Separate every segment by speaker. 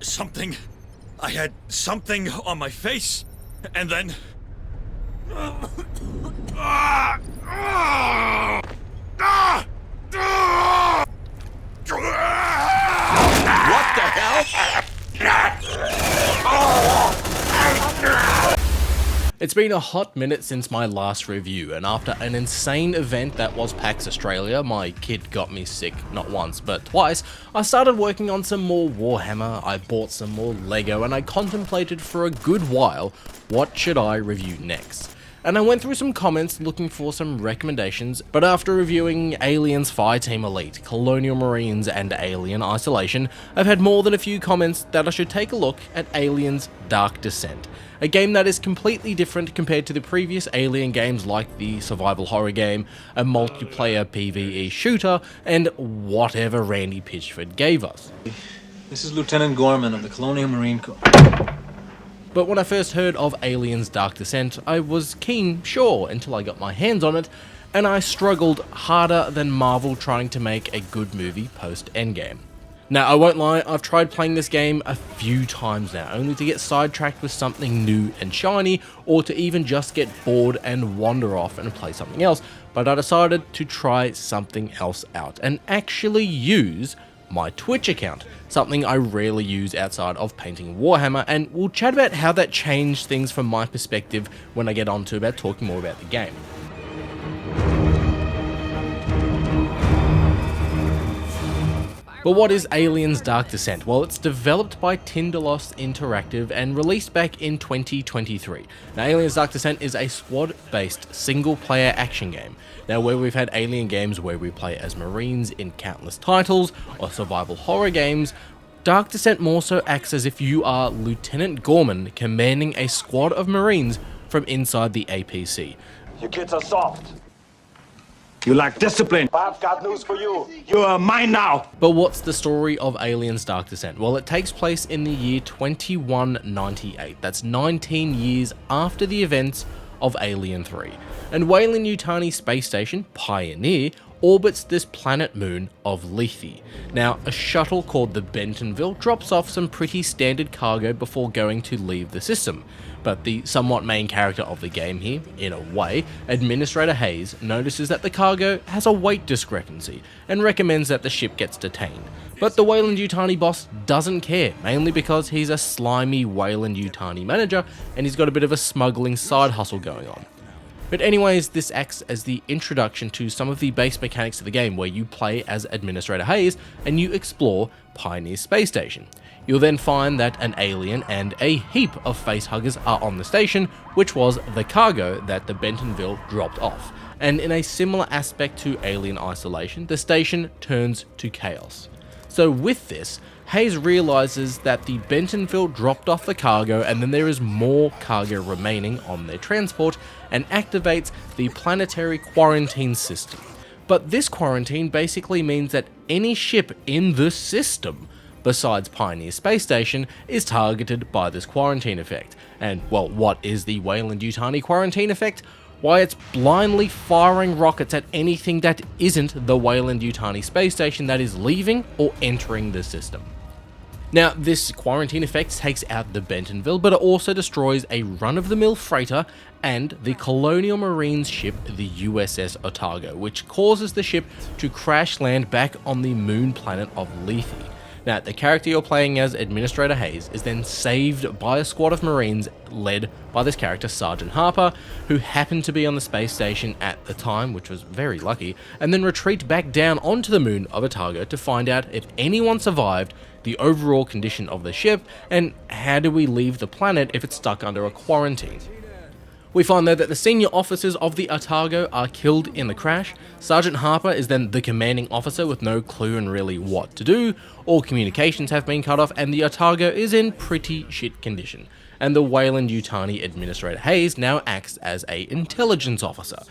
Speaker 1: something. I had something on my face, and then... What the hell?
Speaker 2: It's been a hot minute since my last review, and after an insane event that was PAX Australia, my kid got me sick not once but twice, I started working on some more Warhammer, I bought some more Lego, and I contemplated for a good while what should I review next. And I went through some comments looking for some recommendations, but after reviewing Aliens Fireteam Elite, Colonial Marines, and Alien Isolation, I've had more than a few comments that I should take a look at Aliens Dark Descent, a game that is completely different compared to the previous Alien games like the survival horror game, a multiplayer PvE shooter, and whatever Randy Pitchford gave us.
Speaker 3: This is Lieutenant Gorman of the Colonial Marine Corps.
Speaker 2: But when I first heard of Aliens Dark Descent, I was keen, sure, until I got my hands on it, and I struggled harder than Marvel trying to make a good movie post-Endgame. Now, I won't lie, I've tried playing this game a few times now, only to get sidetracked with something new and shiny, or to even just get bored and wander off and play something else, but I decided to try something else out, and actually use my Twitch account, something I rarely use outside of painting Warhammer, and we'll chat about how that changed things from my perspective when I get on to about talking more about the game. But what is Aliens Dark Descent? Well, it's developed by Tinderlost Interactive and released back in 2023. Now, Aliens Dark Descent is a squad-based single-player action game. Now, where we've had Alien games where we play as Marines in countless titles, or survival horror games, Dark Descent more so acts as if you are Lieutenant Gorman commanding a squad of Marines from inside the APC.
Speaker 4: You kids are soft.
Speaker 5: You lack discipline.
Speaker 4: I've got news for you.
Speaker 5: You are mine now.
Speaker 2: But what's the story of Aliens Dark Descent? Well, it takes place in the year 2198. That's 19 years after the events of Alien 3. And Weyland-Yutani Space Station, Pioneer, orbits this planet moon of Lethe. Now, a shuttle called the Bentonville drops off some pretty standard cargo before going to leave the system. But the somewhat main character of the game here, in a way, Administrator Hayes, notices that the cargo has a weight discrepancy and recommends that the ship gets detained. But the Weyland-Yutani boss doesn't care, mainly because he's a slimy Weyland-Yutani manager and he's got a bit of a smuggling side hustle going on. But anyways, this acts as the introduction to some of the base mechanics of the game, where you play as Administrator Hayes and you explore Pioneer Space Station. You'll then find that an alien and a heap of facehuggers are on the station, which was the cargo that the Bentonville dropped off. And in a similar aspect to Alien Isolation, the station turns to chaos. So with this, Hayes realizes that the Bentonville dropped off the cargo and then there is more cargo remaining on their transport, and activates the planetary quarantine system. But this quarantine basically means that any ship in the system besides Pioneer Space Station is targeted by this quarantine effect. And well, what is the Weyland-Yutani quarantine effect? Why, it's blindly firing rockets at anything that isn't the Weyland-Yutani Space Station that is leaving or entering the system. Now, this quarantine effect takes out the Bentonville, but it also destroys a run-of-the-mill freighter and the Colonial Marines ship, the USS Otago, which causes the ship to crash land back on the moon planet of Lethe. Now, the character you're playing as, Administrator Hayes, is then saved by a squad of Marines led by this character, Sergeant Harper, who happened to be on the space station at the time, which was very lucky, and then retreat back down onto the moon of Otago to find out if anyone survived, the overall condition of the ship, and how do we leave the planet if it's stuck under a quarantine. We find though that the senior officers of the Otago are killed in the crash. Sergeant Harper is then the commanding officer with no clue in really what to do. All communications have been cut off and the Otago is in pretty shit condition. And the Weyland-Yutani Administrator Hayes now acts as an intelligence officer.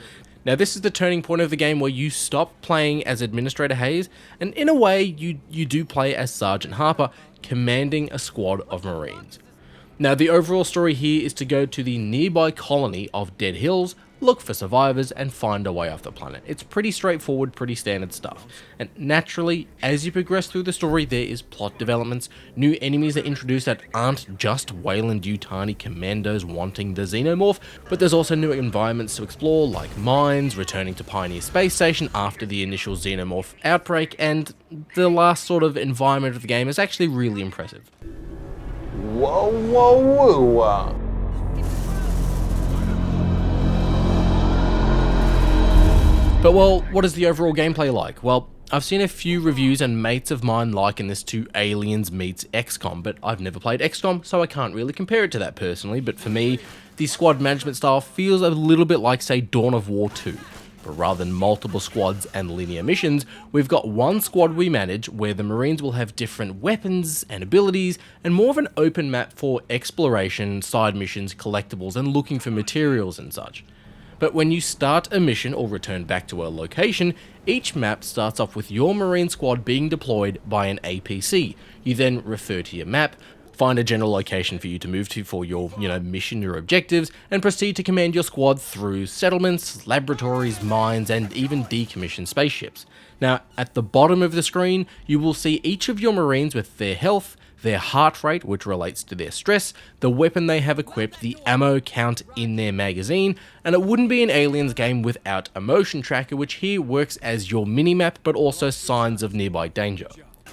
Speaker 2: Now this is the turning point of the game where you stop playing as Administrator Hayes, and in a way you do play as Sergeant Harper, commanding a squad of Marines. Now the overall story here is to go to the nearby colony of Dead Hills, look for survivors, and find a way off the planet. It's pretty straightforward, pretty standard stuff. And naturally, as you progress through the story, there is plot developments, new enemies are introduced that aren't just Weyland-Yutani commandos wanting the xenomorph, but there's also new environments to explore, like mines, returning to Pioneer Space Station after the initial xenomorph outbreak, and the last sort of environment of the game is actually really impressive.
Speaker 6: Whoa, whoa, whoa.
Speaker 2: But well, what is the overall gameplay like? Well, I've seen a few reviews and mates of mine liken this to Aliens meets XCOM, but I've never played XCOM, so I can't really compare it to that personally, but for me, the squad management style feels a little bit like, say, Dawn of War 2. But rather than multiple squads and linear missions, we've got one squad we manage where the Marines will have different weapons and abilities, and more of an open map for exploration, side missions, collectibles, and looking for materials and such. But when you start a mission or return back to a location, each map starts off with your Marine squad being deployed by an APC. You then refer to your map, find a general location for you to move to for your, mission or objectives, and proceed to command your squad through settlements, laboratories, mines, and even decommissioned spaceships. Now, at the bottom of the screen, you will see each of your Marines with their health, their heart rate, which relates to their stress, the weapon they have equipped, the ammo count in their magazine, and it wouldn't be an Aliens game without a motion tracker, which here works as your minimap, but also signs of nearby danger.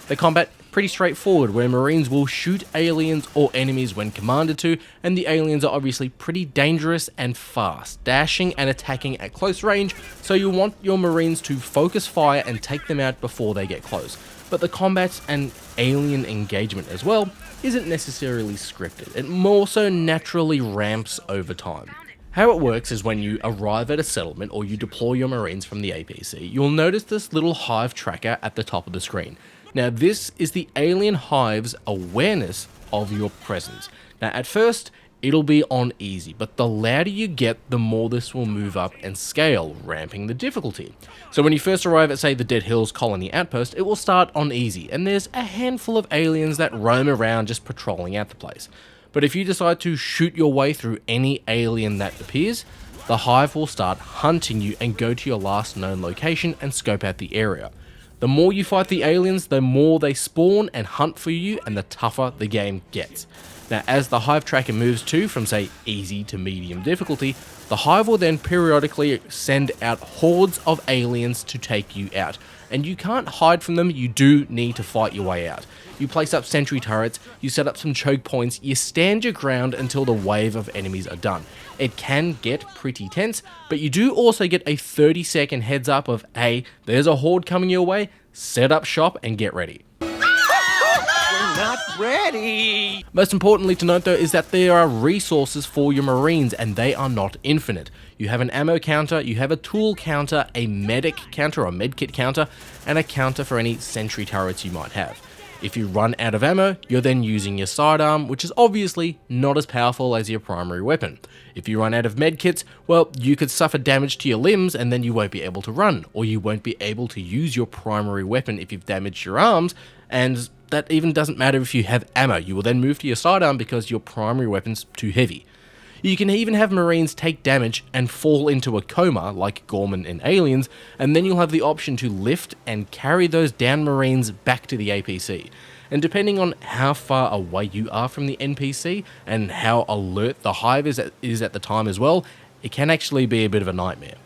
Speaker 2: The combat, pretty straightforward, where Marines will shoot aliens or enemies when commanded to, and the aliens are obviously pretty dangerous and fast, dashing and attacking at close range, so you want your Marines to focus fire and take them out before they get close. But the combat and alien engagement as well isn't necessarily scripted, it more so naturally ramps over time. How it works is when you arrive at a settlement or you deploy your Marines from the APC, you'll notice this little hive tracker at the top of the screen. Now this is the alien hive's awareness of your presence. Now at first, it'll be on easy, but the louder you get, the more this will move up and scale, ramping the difficulty. So when you first arrive at, say, the Dead Hills Colony Outpost, it will start on easy, and there's a handful of aliens that roam around just patrolling out the place. But if you decide to shoot your way through any alien that appears, the hive will start hunting you and go to your last known location and scope out the area. The more you fight the aliens, the more they spawn and hunt for you, and the tougher the game gets. Now, as the hive tracker moves from, say, easy to medium difficulty, the hive will then periodically send out hordes of aliens to take you out. And you can't hide from them, you do need to fight your way out. You place up sentry turrets, you set up some choke points, you stand your ground until the wave of enemies are done. It can get pretty tense, but you do also get a 30-second heads up of, hey, there's a horde coming your way, set up shop and get ready.
Speaker 7: Not ready!
Speaker 2: Most importantly to note though is that there are resources for your Marines and they are not infinite. You have an ammo counter, you have a tool counter, a medic counter or medkit counter, and a counter for any sentry turrets you might have. If you run out of ammo, you're then using your sidearm, which is obviously not as powerful as your primary weapon. If you run out of medkits, well, you could suffer damage to your limbs and then you won't be able to run, or you won't be able to use your primary weapon if you've damaged your arms, and that even doesn't matter if you have ammo. You will then move to your sidearm because your primary weapon's too heavy. You can even have Marines take damage and fall into a coma, like Gorman in Aliens, and then you'll have the option to lift and carry those down Marines back to the APC. And depending on how far away you are from the NPC, and how alert the hive is at the time as well, it can actually be a bit of a nightmare.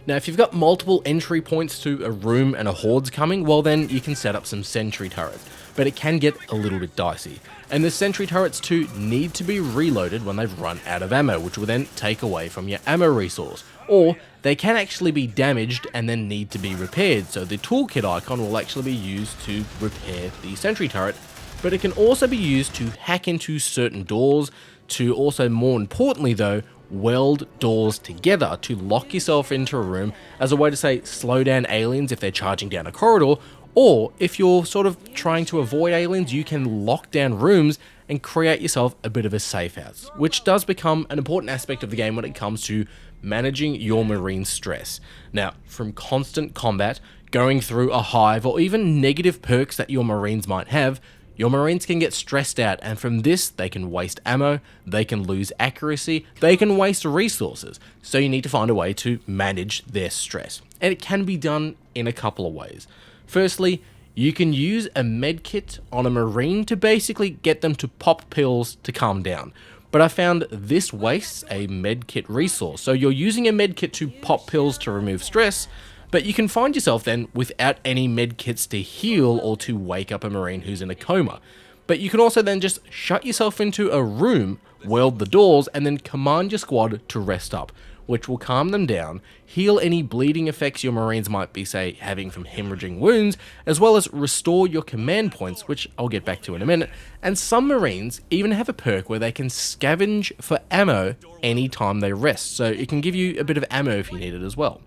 Speaker 2: Now, if you've got multiple entry points to a room and a horde's coming, well then you can set up some sentry turrets, but it can get a little bit dicey. And the sentry turrets too need to be reloaded when they've run out of ammo, which will then take away from your ammo resource. Or they can actually be damaged and then need to be repaired, so the toolkit icon will actually be used to repair the sentry turret, but it can also be used to hack into certain doors, to also, more importantly though, weld doors together to lock yourself into a room as a way to, say, slow down aliens if they're charging down a corridor, or if you're sort of trying to avoid aliens, you can lock down rooms and create yourself a bit of a safe house, which does become an important aspect of the game when it comes to managing your Marine stress. Now, from constant combat, going through a hive, or even negative perks that your Marines might have, your Marines can get stressed out, and from this they can waste ammo, they can lose accuracy, they can waste resources, so you need to find a way to manage their stress. And it can be done in a couple of ways. Firstly, you can use a medkit on a Marine to basically get them to pop pills to calm down. But I found this wastes a medkit resource, so you're using a medkit to pop pills to remove stress, but you can find yourself then without any medkits to heal or to wake up a Marine who's in a coma. But you can also then just shut yourself into a room, weld the doors, and then command your squad to rest up, which will calm them down, heal any bleeding effects your Marines might be, say, having from hemorrhaging wounds, as well as restore your command points, which I'll get back to in a minute. And some Marines even have a perk where they can scavenge for ammo anytime they rest, so it can give you a bit of ammo if you need it as well.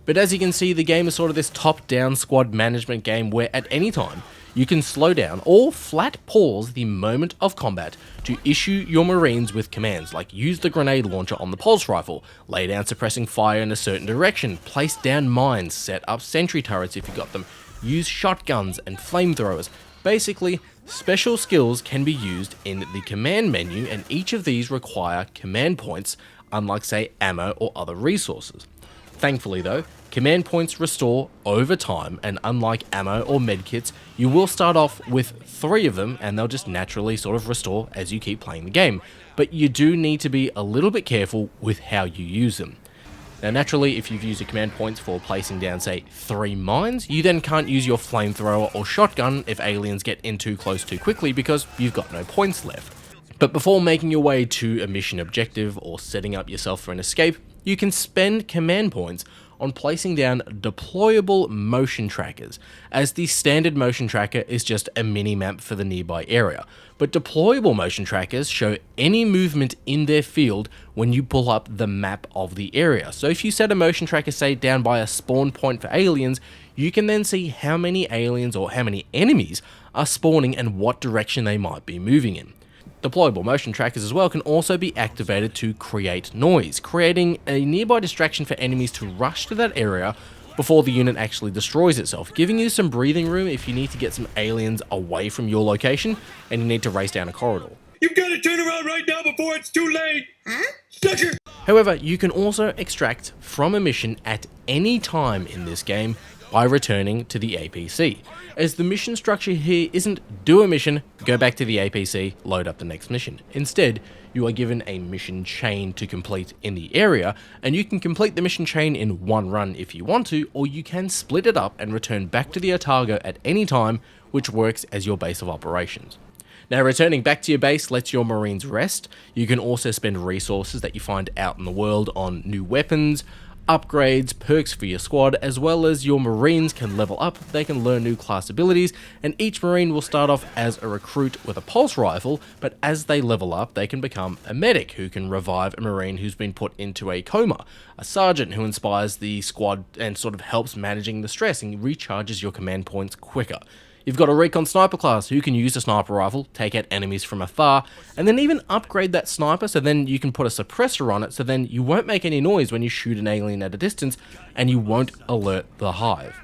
Speaker 2: But as you can see, the game is sort of this top-down squad management game where at any time, you can slow down or flat pause the moment of combat to issue your Marines with commands like use the grenade launcher on the pulse rifle, lay down suppressing fire in a certain direction, place down mines, set up sentry turrets if you got them, use shotguns and flamethrowers. Basically, special skills can be used in the command menu, and each of these require command points, unlike say ammo or other resources. Thankfully though, command points restore over time, and unlike ammo or medkits, you will start off with 3 of them and they'll just naturally sort of restore as you keep playing the game, but you do need to be a little bit careful with how you use them. Now naturally, if you've used a command points for placing down say 3 mines, you then can't use your flamethrower or shotgun if aliens get in too close too quickly because you've got no points left. But before making your way to a mission objective or setting up yourself for an escape, you can spend command points on placing down deployable motion trackers, as the standard motion tracker is just a mini-map for the nearby area. But deployable motion trackers show any movement in their field when you pull up the map of the area. So if you set a motion tracker, say, down by a spawn point for aliens, you can then see how many aliens or how many enemies are spawning and what direction they might be moving in. Deployable motion trackers as well can also be activated to create noise, creating a nearby distraction for enemies to rush to that area before the unit actually destroys itself, giving you some breathing room if you need to get some aliens away from your location and you need to race down a corridor.
Speaker 1: You've got to turn around right now before it's too late! Sucker!
Speaker 2: However, you can also extract from a mission at any time in this game by returning to the APC, as the mission structure here isn't do a mission, go back to the APC, load up the next mission. Instead, you are given a mission chain to complete in the area, and you can complete the mission chain in one run if you want to, or you can split it up and return back to the Otago at any time, which works as your base of operations. Now, returning back to your base lets your Marines rest. You can also spend resources that you find out in the world on new weapons, upgrades, perks for your squad, as well as your Marines can level up, they can learn new class abilities, and each Marine will start off as a recruit with a pulse rifle, but as they level up, they can become a medic who can revive a Marine who's been put into a coma, a sergeant who inspires the squad and sort of helps managing the stress and recharges your command points quicker. You've got a recon sniper class who can use a sniper rifle, take out enemies from afar, and then even upgrade that sniper so then you can put a suppressor on it so then you won't make any noise when you shoot an alien at a distance and you won't alert the hive.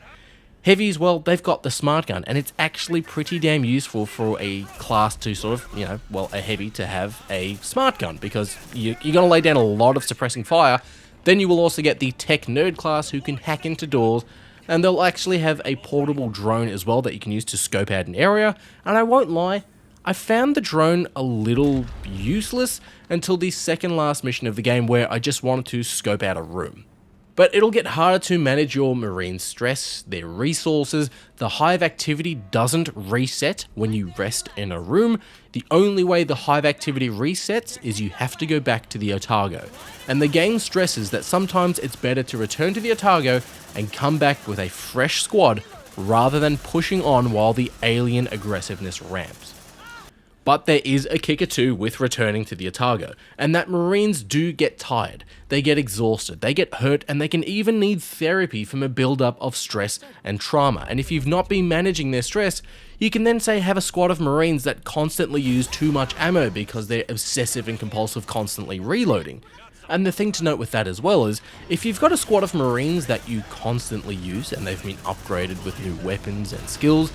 Speaker 2: Heavies, well, they've got the smart gun, and it's actually pretty damn useful for a class to sort of, a heavy to have a smart gun, because you're going to lay down a lot of suppressing fire. Then you will also get the tech nerd class who can hack into doors, and they'll actually have a portable drone as well that you can use to scope out an area. And I won't lie, I found the drone a little useless until the second last mission of the game where I just wanted to scope out a room. But it'll get harder to manage your Marine stress, their resources. The hive activity doesn't reset when you rest in a room. The only way the hive activity resets is you have to go back to the Otago. And the game stresses that sometimes it's better to return to the Otago and come back with a fresh squad rather than pushing on while the alien aggressiveness ramps. But there is a kicker too with returning to the Otago, and that Marines do get tired, they get exhausted, they get hurt, and they can even need therapy from a build-up of stress and trauma. And if you've not been managing their stress, you can then say have a squad of Marines that constantly use too much ammo because they're obsessive and compulsive, constantly reloading. And the thing to note with that as well is, if you've got a squad of Marines that you constantly use and they've been upgraded with new weapons and skills,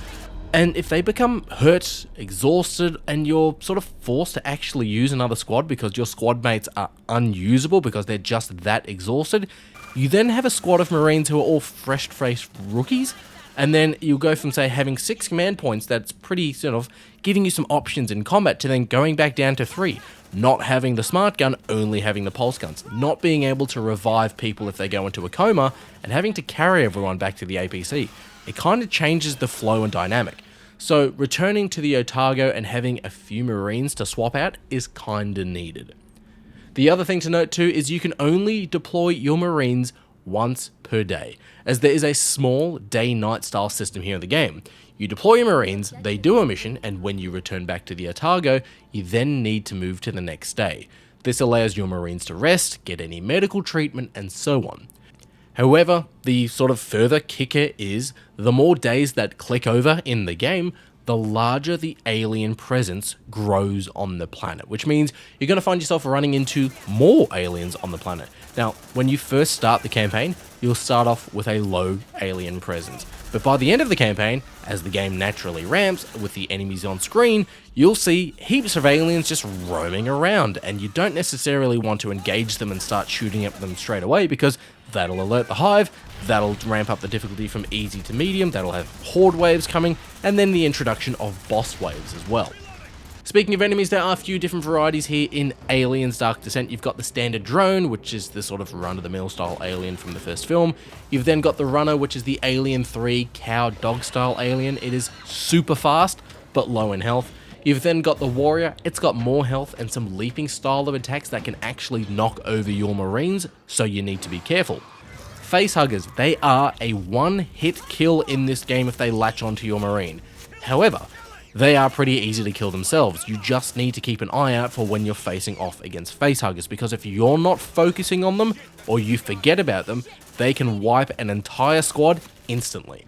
Speaker 2: And if they become hurt, exhausted, and you're sort of forced to actually use another squad because your squad mates are unusable because they're just that exhausted, you then have a squad of Marines who are all fresh-faced rookies, and then you'll go from, say, having 6 command points that's pretty sort of giving you some options in combat to then going back down to 3, not having the smart gun, only having the pulse guns, not being able to revive people if they go into a coma, and having to carry everyone back to the APC. It kind of changes the flow and dynamic. So returning to the Otago and having a few Marines to swap out is kinda needed. The other thing to note too is you can only deploy your Marines once per day, as there is a small day-night style system here in the game. You deploy your Marines, they do a mission, and when you return back to the Otago, you then need to move to the next day. This allows your Marines to rest, get any medical treatment, and so on. However, the sort of further kicker is, the more days that click over in the game, the larger the alien presence grows on the planet, which means you're going to find yourself running into more aliens on the planet. Now, when you first start the campaign, you'll start off with a low alien presence. But by the end of the campaign, as the game naturally ramps with the enemies on screen, you'll see heaps of aliens just roaming around, and you don't necessarily want to engage them and start shooting at them straight away because that'll alert the hive, that'll ramp up the difficulty from easy to medium, that'll have horde waves coming, and then the introduction of boss waves as well. Speaking of enemies, there are a few different varieties here in Aliens Dark Descent. You've got the standard drone, which is the sort of run-of-the-mill style alien from the first film. You've then got the runner, which is the Alien 3 cow-dog style alien. It is super fast, but low in health. You've then got the warrior. It's got more health and some leaping style of attacks that can actually knock over your Marines, so you need to be careful. Facehuggers, they are a one-hit kill in this game if they latch onto your Marine. However, they are pretty easy to kill themselves. You just need to keep an eye out for when you're facing off against facehuggers, because if you're not focusing on them or you forget about them, they can wipe an entire squad instantly.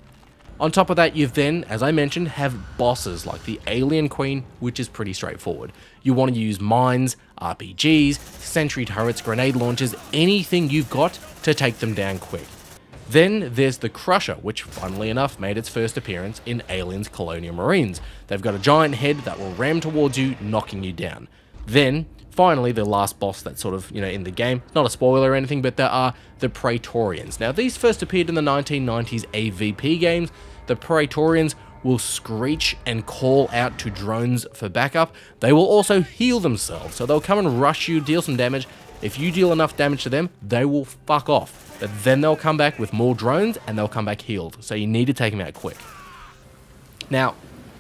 Speaker 2: On top of that, you then, as I mentioned, have bosses like the Alien Queen, which is pretty straightforward. You want to use mines, RPGs, sentry turrets, grenade launchers, anything you've got to take them down quick. Then there's the Crusher, which funnily enough made its first appearance in Aliens Colonial Marines. They've got a giant head that will ram towards you, knocking you down. Then, finally, the last boss that's sort of, in the game, not a spoiler or anything, but there are the Praetorians. Now, these first appeared in the 1990s AVP games. The Praetorians will screech and call out to drones for backup. They will also heal themselves, so they'll come and rush you, deal some damage. If you deal enough damage to them, they will fuck off. But then they'll come back with more drones and they'll come back healed. So you need to take them out quick. Now,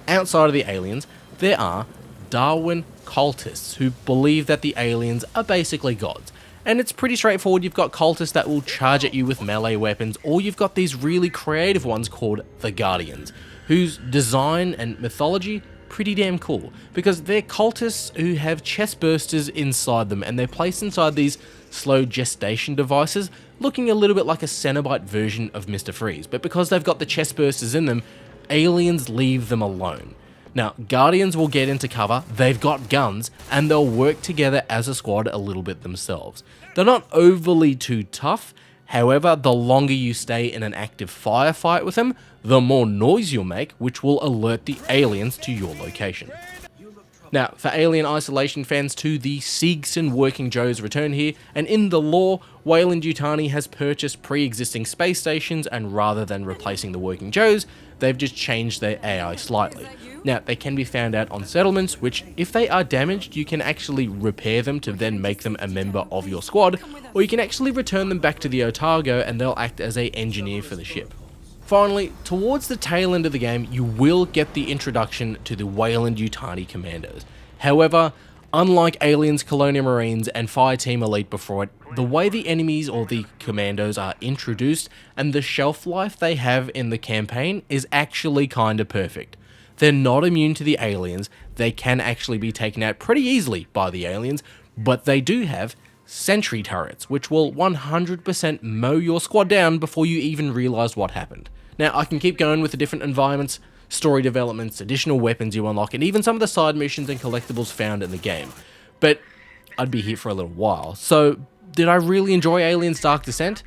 Speaker 2: outside of the aliens, there are Darwin cultists who believe that the aliens are basically gods. And it's pretty straightforward. You've got cultists that will charge at you with melee weapons, or you've got these really creative ones called the Guardians, whose design and mythology pretty damn cool, because they're cultists who have chest bursters inside them, and they're placed inside these slow gestation devices, looking a little bit like a Cenobite version of Mr. Freeze, but because they've got the chest bursters in them, aliens leave them alone. Now, Guardians will get into cover, they've got guns, and they'll work together as a squad a little bit themselves. They're not overly too tough, however, the longer you stay in an active firefight with them, the more noise you'll make, which will alert the aliens to your location. Now, for Alien Isolation fans too, the Seegson Working Joes return here, and in the lore, Weyland-Yutani has purchased pre-existing space stations, and rather than replacing the Working Joes, they've just changed their AI slightly. Now, they can be found out on settlements, which, if they are damaged, you can actually repair them to then make them a member of your squad, or you can actually return them back to the Otago and they'll act as an engineer for the ship. Finally, towards the tail end of the game, you will get the introduction to the Weyland-Yutani commandos. However, unlike Aliens Colonial Marines and Fireteam Elite before it, the way the enemies or the commandos are introduced and the shelf life they have in the campaign is actually kinda perfect. They're not immune to the aliens, they can actually be taken out pretty easily by the aliens, but they do have sentry turrets, which will 100% mow your squad down before you even realise what happened. Now, I can keep going with the different environments, story developments, additional weapons you unlock, and even some of the side missions and collectibles found in the game, but I'd be here for a little while. So, did I really enjoy Aliens Dark Descent?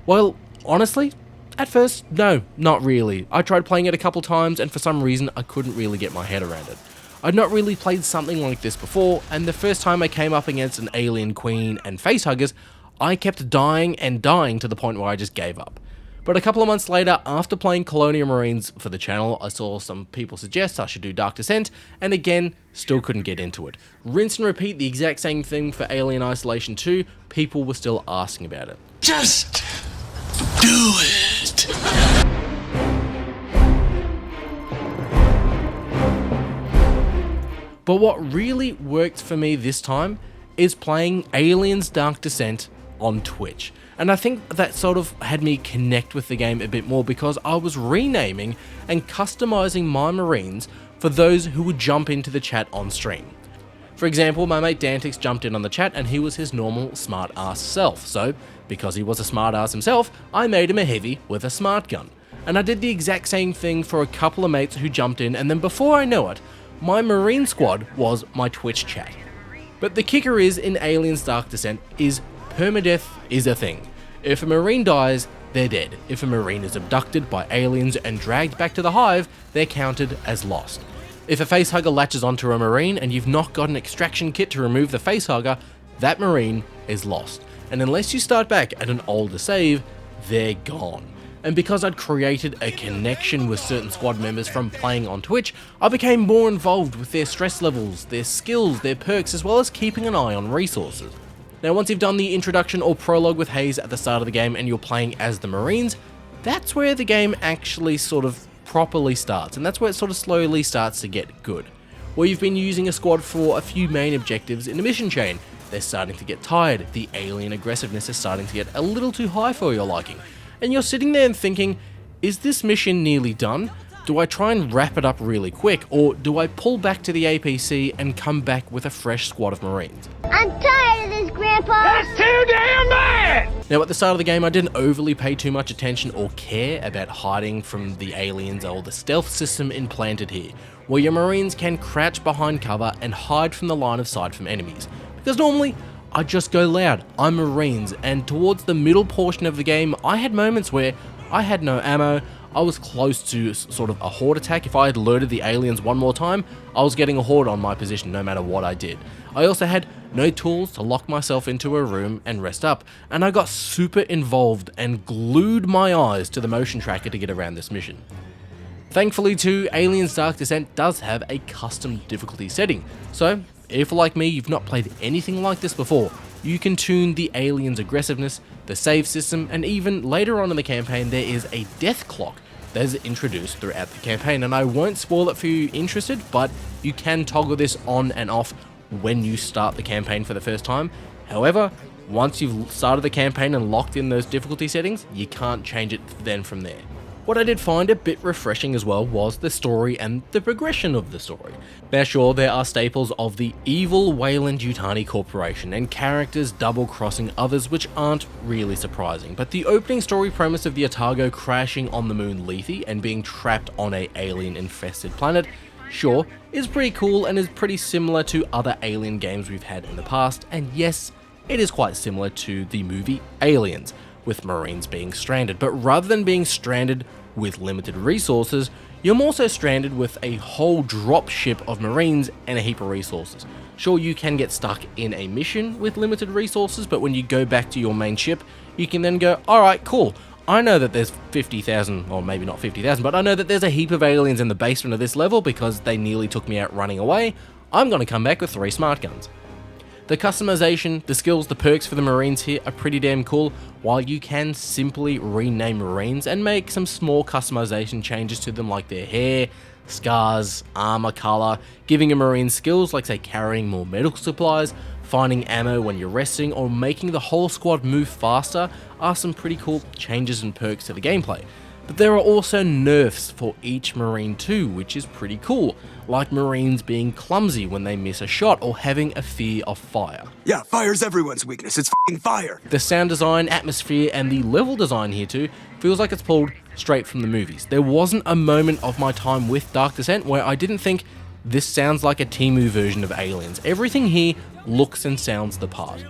Speaker 2: Well, honestly, At first, no, not really. I tried playing it a couple times and for some reason I couldn't really get my head around it. I'd not really played something like this before, and the first time I came up against an alien queen and facehuggers, I kept dying and dying to the point where I just gave up. But a couple of months later, after playing Colonial Marines for the channel, I saw some people suggest I should do Dark Descent, and again, still couldn't get into it. Rinse and repeat the exact same thing for Alien Isolation 2, people were still asking about it.
Speaker 1: Just do it.
Speaker 2: But what really worked for me this time is playing Aliens Dark Descent on Twitch. And I think that sort of had me connect with the game a bit more because I was renaming and customizing my Marines for those who would jump into the chat on stream. For example, my mate Dantix jumped in on the chat and he was his normal smart ass self. So, because he was a smart ass himself, I made him a heavy with a smart gun. And I did the exact same thing for a couple of mates who jumped in, and then before I know it, my Marine squad was my Twitch chat. But the kicker is, in Aliens Dark Descent, is permadeath is a thing. If a Marine dies, they're dead. If a Marine is abducted by aliens and dragged back to the hive, they're counted as lost. If a facehugger latches onto a Marine and you've not got an extraction kit to remove the facehugger, that Marine is lost. And unless you start back at an older save, they're gone. And because I'd created a connection with certain squad members from playing on Twitch, I became more involved with their stress levels, their skills, their perks, as well as keeping an eye on resources. Now, once you've done the introduction or prologue with Hayes at the start of the game and you're playing as the Marines, that's where the game actually sort of properly starts, and that's where it sort of slowly starts to get good. Where you've been using a squad for a few main objectives in a mission chain, they're starting to get tired, the alien aggressiveness is starting to get a little too high for your liking. And you're sitting there and thinking, is this mission nearly done? Do I try and wrap it up really quick, or do I pull back to the APC and come back with a fresh squad of Marines?
Speaker 8: I'm tired of this, Grandpa!
Speaker 5: That's too damn bad!
Speaker 2: Now, at the start of the game, I didn't overly pay too much attention or care about hiding from the aliens or the stealth system implanted here, where your Marines can crouch behind cover and hide from the line of sight from enemies. Because normally, I just go loud, I'm Marines, and towards the middle portion of the game, I had moments where I had no ammo, I was close to sort of a horde attack. If I had alerted the aliens one more time, I was getting a horde on my position no matter what I did. I also had no tools to lock myself into a room and rest up, and I got super involved and glued my eyes to the motion tracker to get around this mission. Thankfully too, Aliens Dark Descent does have a custom difficulty setting, so if like me you've not played anything like this before, you can tune the aliens' aggressiveness, the save system, and even later on in the campaign there is a death clock that is introduced throughout the campaign, and I won't spoil it for you interested, but you can toggle this on and off when you start the campaign for the first time. However, once you've started the campaign and locked in those difficulty settings, you can't change it then from there. What I did find a bit refreshing as well was the story and the progression of the story. Now sure, there are staples of the evil Weyland-Yutani Corporation and characters double-crossing others which aren't really surprising, but the opening story premise of the Otago crashing on the moon Lethe and being trapped on a alien-infested planet, sure, is pretty cool and is pretty similar to other Alien games we've had in the past, and yes, it is quite similar to the movie Aliens, with Marines being stranded, but rather than being stranded with limited resources, you're more so stranded with a whole drop ship of Marines and a heap of resources. Sure, you can get stuck in a mission with limited resources, but when you go back to your main ship, you can then go, alright, cool, I know that there's 50,000, or maybe not 50,000, but I know that there's a heap of aliens in the basement of this level because they nearly took me out running away. I'm going to come back with 3 smart guns. The customization, the skills, the perks for the Marines here are pretty damn cool, while you can simply rename Marines and make some small customization changes to them like their hair, scars, armor color, giving a Marine skills like say carrying more medical supplies, finding ammo when you're resting, or making the whole squad move faster are some pretty cool changes and perks to the gameplay. But there are also nerfs for each Marine too, which is pretty cool, like Marines being clumsy when they miss a shot or having a fear of fire.
Speaker 9: Yeah, fire's everyone's weakness, it's f***ing fire!
Speaker 2: The sound design, atmosphere, and the level design here too feels like it's pulled straight from the movies. There wasn't a moment of my time with Dark Descent where I didn't think, this sounds like a Temu version of Aliens. Everything here looks and sounds the part.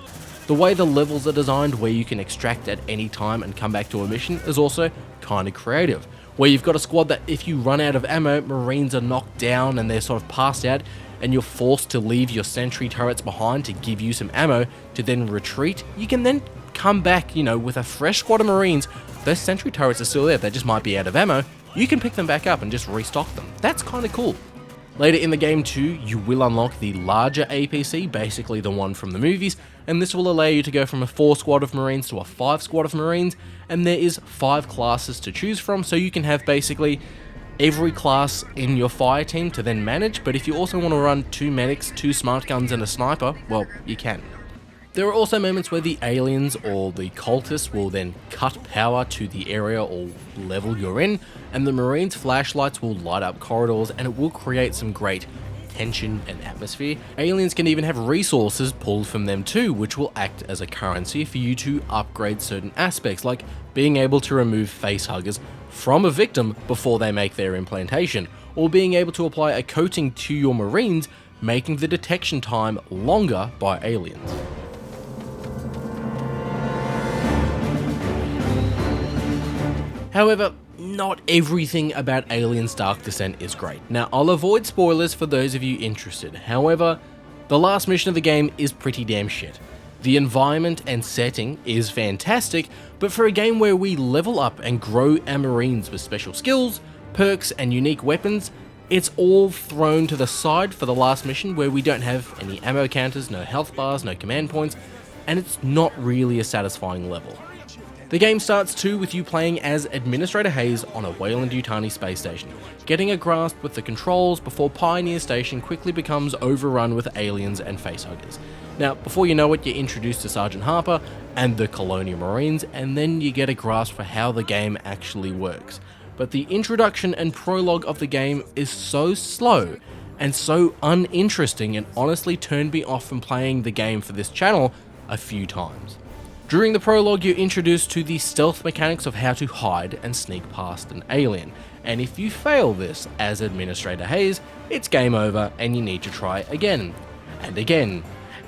Speaker 2: The way the levels are designed, where you can extract at any time and come back to a mission, is also kind of creative. Where you've got a squad that if you run out of ammo, Marines are knocked down and they're sort of passed out, and you're forced to leave your sentry turrets behind to give you some ammo to then retreat. You can then come back, with a fresh squad of Marines. Those sentry turrets are still there, they just might be out of ammo. You can pick them back up and just restock them. That's kind of cool. Later in the game too, you will unlock the larger APC, basically the one from the movies, and this will allow you to go from a 4 squad of Marines to a 5 squad of Marines, and there is 5 classes to choose from, so you can have basically every class in your fire team to then manage, but if you also want to run 2 medics, 2 smart guns and a sniper, well, you can. There are also moments where the aliens or the cultists will then cut power to the area or level you're in, and the Marines' flashlights will light up corridors and it will create some great tension and atmosphere. Aliens can even have resources pulled from them too, which will act as a currency for you to upgrade certain aspects, like being able to remove facehuggers from a victim before they make their implantation, or being able to apply a coating to your Marines, making the detection time longer by aliens. However, not everything about Aliens Dark Descent is great. Now, I'll avoid spoilers for those of you interested. However, the last mission of the game is pretty damn shit. The environment and setting is fantastic, but for a game where we level up and grow our Marines with special skills, perks, and unique weapons, it's all thrown to the side for the last mission, where we don't have any ammo counters, no health bars, no command points, and it's not really a satisfying level. The game starts too with you playing as Administrator Hayes on a Weyland-Yutani space station, getting a grasp with the controls before Pioneer Station quickly becomes overrun with aliens and facehuggers. Now, before you know it, you're introduced to Sergeant Harper and the Colonial Marines, and then you get a grasp for how the game actually works. But the introduction and prologue of the game is so slow and so uninteresting, and honestly turned me off from playing the game for this channel a few times. During the prologue, you're introduced to the stealth mechanics of how to hide and sneak past an alien, and if you fail this as Administrator Hayes, it's game over and you need to try again, and again,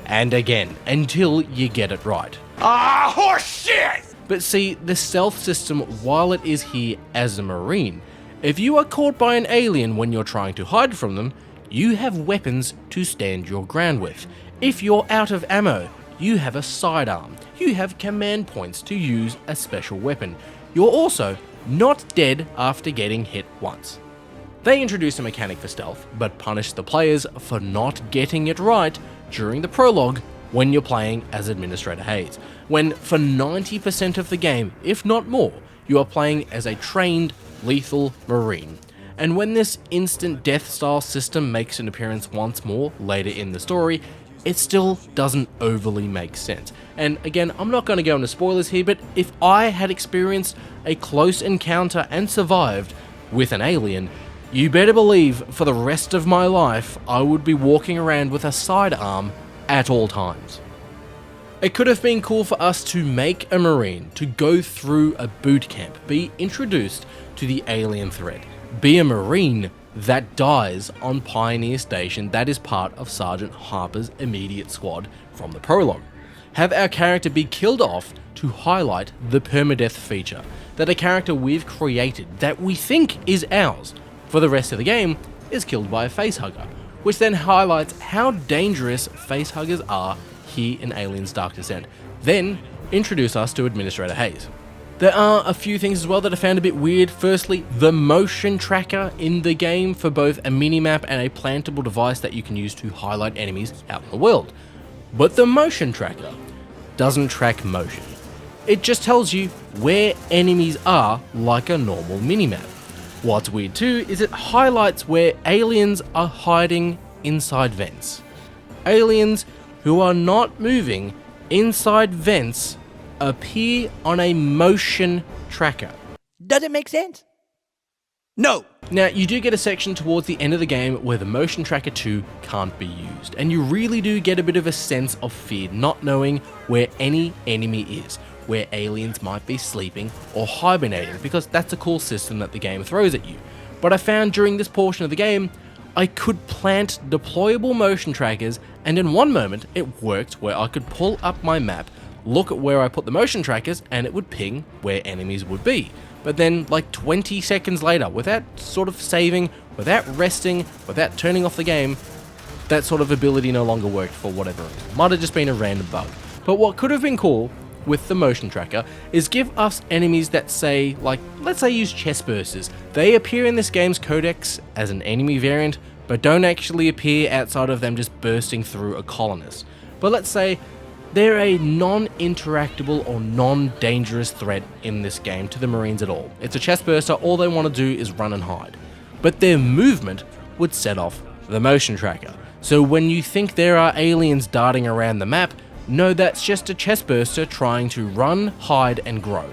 Speaker 2: and again, until you get it right.
Speaker 5: Ah, horse shit!
Speaker 2: But see, the stealth system, while it is here as a Marine, if you are caught by an alien when you're trying to hide from them, you have weapons to stand your ground with. If you're out of ammo, you have a sidearm. You have command points to use a special weapon. You're also not dead after getting hit once. They introduce a mechanic for stealth, but punish the players for not getting it right during the prologue when you're playing as Administrator Hayes, when for 90% of the game, if not more, you are playing as a trained, lethal Marine. And when this instant death style system makes an appearance once more later in the story, it still doesn't overly make sense. And again, I'm not going to go into spoilers here, but if I had experienced a close encounter and survived with an alien, you better believe for the rest of my life, I would be walking around with a sidearm at all times. It could have been cool for us to make a Marine, to go through a boot camp, be introduced to the alien threat, be a Marine that dies on Pioneer Station that is part of Sergeant Harper's immediate squad from the prologue. Have our character be killed off to highlight the permadeath feature, that a character we've created that we think is ours for the rest of the game is killed by a facehugger, which then highlights how dangerous facehuggers are here in Aliens Dark Descent. Then introduce us to Administrator Hayes. There are a few things as well that I found a bit weird. Firstly, the motion tracker in the game for both a minimap and a plantable device that you can use to highlight enemies out in the world. But the motion tracker doesn't track motion. It just tells you where enemies are like a normal minimap. What's weird too is it highlights where aliens are hiding inside vents. Aliens who are not moving inside vents appear on a motion tracker.
Speaker 7: Does it make sense? No.
Speaker 2: Now, you do get a section towards the end of the game where the motion tracker 2 can't be used, and you really do get a bit of a sense of fear not knowing where any enemy is, where aliens might be sleeping or hibernating, because that's a cool system that the game throws at you. But I found during this portion of the game, I could plant deployable motion trackers, and in one moment it worked where I could pull up my map, look at where I put the motion trackers, and it would ping where enemies would be. But then like 20 seconds later, without sort of saving, without resting, without turning off the game, that sort of ability no longer worked for whatever reason. Might have just been a random bug. But what could have been cool with the motion tracker is give us enemies that say, like, let's say use chest bursters. They appear in this game's codex as an enemy variant, but don't actually appear outside of them just bursting through a colonist. But let's say they're a non-interactable or non-dangerous threat in this game to the Marines at all. It's a chest burster, all they want to do is run and hide. But their movement would set off the motion tracker. So when you think there are aliens darting around the map, no, that's just a chest burster trying to run, hide, and grow.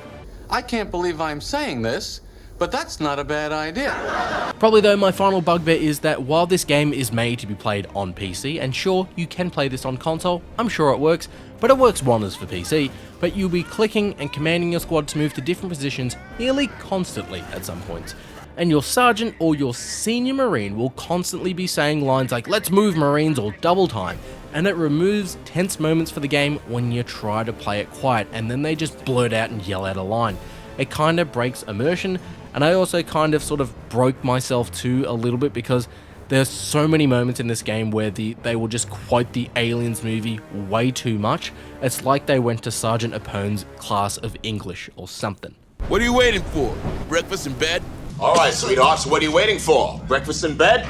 Speaker 10: I can't believe I'm saying this, but that's not a bad idea.
Speaker 2: Probably though, my final bugbear is that while this game is made to be played on PC, and sure, you can play this on console, I'm sure it works, but it works wonders for PC, but you'll be clicking and commanding your squad to move to different positions nearly constantly at some points. And your sergeant or your senior Marine will constantly be saying lines like, "Let's move Marines," or "double time," and it removes tense moments for the game when you try to play it quiet and then they just blurt out and yell out a line. It kind of breaks immersion, and I also kind of sort of broke myself too a little bit because there's so many moments in this game where they will just quote the Aliens movie way too much. It's like they went to Sergeant Apone's class of English or something.
Speaker 5: What are you waiting for? Breakfast in bed?
Speaker 11: All right, sweetheart, so what are you waiting for? Breakfast in bed?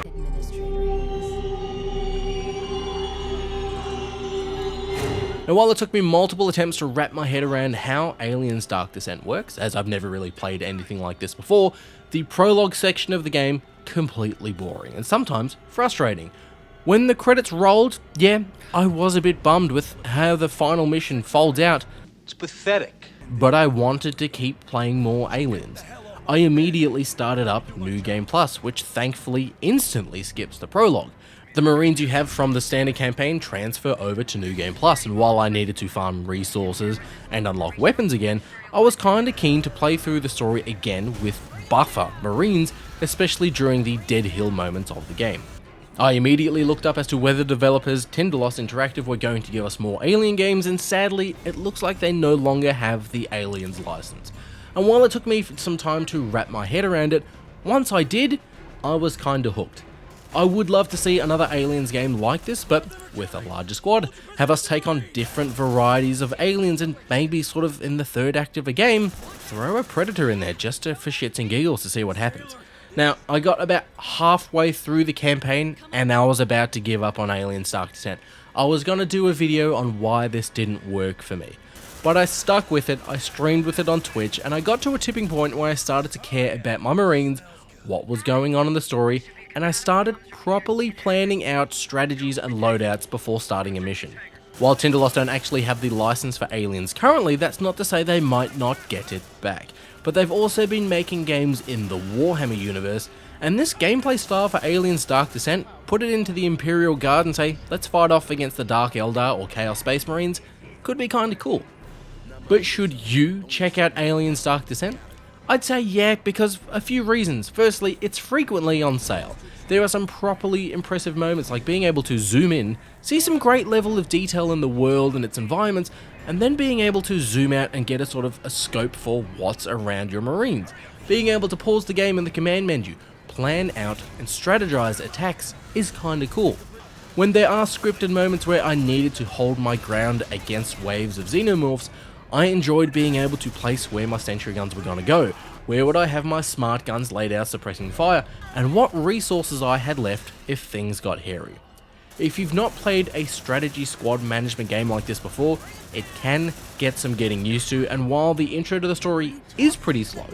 Speaker 2: Now, while it took me multiple attempts to wrap my head around how Aliens Dark Descent works, as I've never really played anything like this before, the prologue section of the game completely boring and sometimes frustrating. When the credits rolled, yeah, I was a bit bummed with how the final mission folds out.
Speaker 3: It's pathetic.
Speaker 2: But I wanted to keep playing more Aliens. I immediately started up New Game Plus, which thankfully instantly skips the prologue. The Marines you have from the standard campaign transfer over to New Game Plus, and while I needed to farm resources and unlock weapons again, I was kinda keen to play through the story again with buffer Marines, especially during the dead hill moments of the game. I immediately looked up as to whether developers Tinderlost Interactive were going to give us more Alien games, and sadly, it looks like they no longer have the Aliens license. And while it took me some time to wrap my head around it, once I did, I was kinda hooked. I would love to see another Aliens game like this, but with a larger squad, have us take on different varieties of aliens, and maybe sort of in the third act of a game, throw a Predator in there just for shits and giggles to see what happens. Now, I got about halfway through the campaign and I was about to give up on Aliens Dark Descent. I was going to do a video on why this didn't work for me. But I stuck with it, I streamed with it on Twitch, and I got to a tipping point where I started to care about my Marines, what was going on in the story, and I started properly planning out strategies and loadouts before starting a mission. While Tinderlost don't actually have the license for Aliens currently, that's not to say they might not get it back. But they've also been making games in the Warhammer universe, and this gameplay style for Aliens Dark Descent, put it into the Imperial Guard and say, let's fight off against the Dark Eldar or Chaos Space Marines, could be kinda cool. But should you check out Aliens Dark Descent? I'd say yeah, because a few reasons. Firstly, it's frequently on sale. There are some properly impressive moments like being able to zoom in, see some great level of detail in the world and its environments, and then being able to zoom out and get a sort of a scope for what's around your Marines. Being able to pause the game in the command menu, plan out and strategize attacks is kinda cool. When there are scripted moments where I needed to hold my ground against waves of xenomorphs, I enjoyed being able to place where my sentry guns were going to go, where would I have my smart guns laid out suppressing fire, and what resources I had left if things got hairy. If you've not played a strategy squad management game like this before, it can get some getting used to, and while the intro to the story is pretty slow,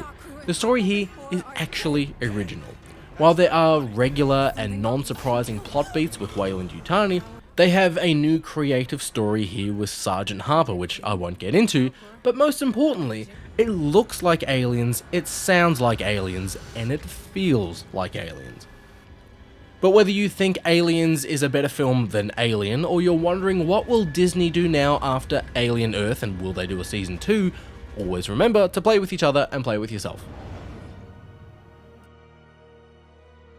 Speaker 2: the story here is actually original. While there are regular and non-surprising plot beats with Weyland-Yutani, they have a new creative story here with Sergeant Harper, which I won't get into, but most importantly, it looks like Aliens, it sounds like Aliens, and it feels like Aliens. But whether you think Aliens is a better film than Alien, or you're wondering what will Disney do now after Alien Earth and will they do a season 2, always remember to play with each other and play with yourself.